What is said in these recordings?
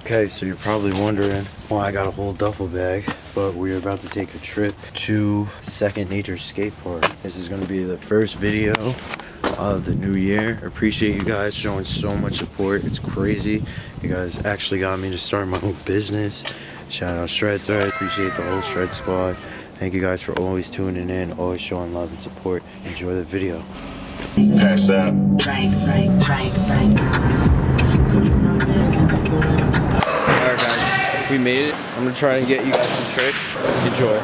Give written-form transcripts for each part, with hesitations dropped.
Okay, so you're probably wondering why I got a whole duffel bag, but we're about to take a trip to Second Nature Skate Park. This is gonna be the first video of the new year. Appreciate you guys showing so much support. It's crazy. You guys actually got me to start my own business. Shout out TREV. Appreciate the whole Shred squad. Thank you guys for always tuning in, always showing love and support. Enjoy the video. Pass out. Alright guys, we made it. I'm gonna try and get you guys some tricks. Enjoy.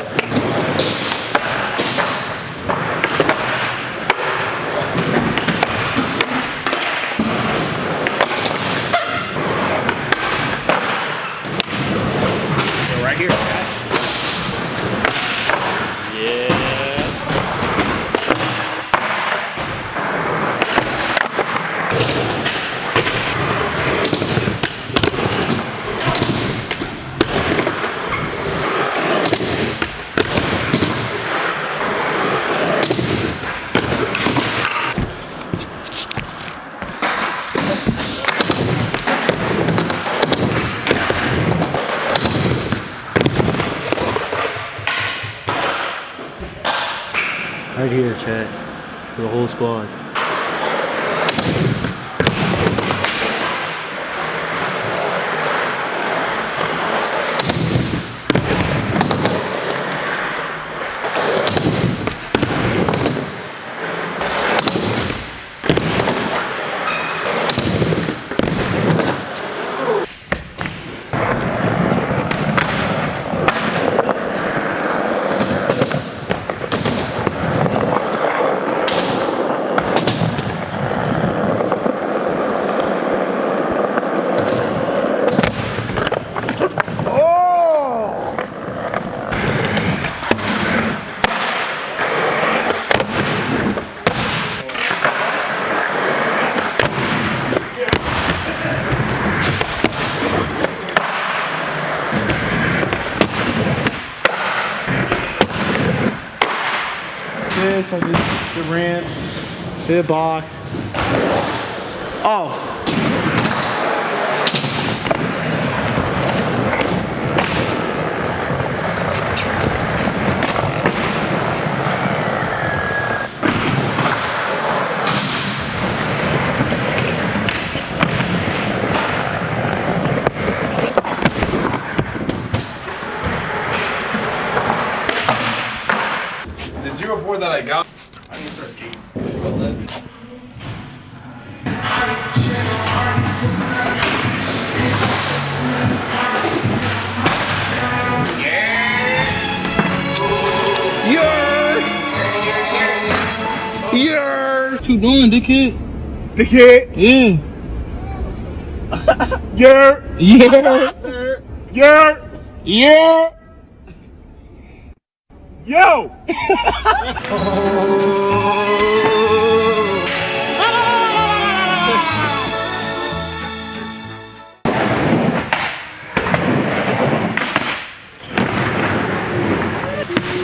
Right here, guys. Yeah. Right here, chat, for the whole squad. This, I did the ramps, the box. Oh. The zero board that I got. I need to start skating. Yeah. What you doing, dickhead? Dickhead. Yeah. Yeah. Yeah. Yeah. Yeah. Yo.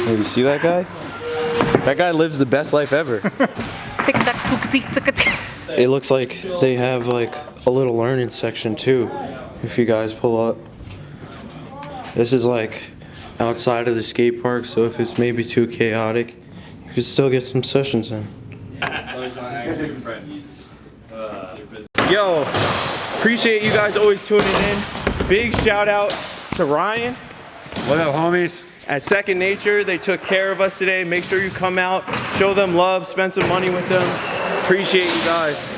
Hey, you see that guy? That guy lives the best life ever. It looks like they have like a little learning section too. If you guys pull up, this is like outside of the skate park, so if it's maybe too chaotic, you can still get some sessions in. Yo, appreciate you guys always tuning in. Big shout out to Ryan. What up, homies? At Second Nature, they took care of us today. Make sure you come out, show them love, spend some money with them. Appreciate you guys.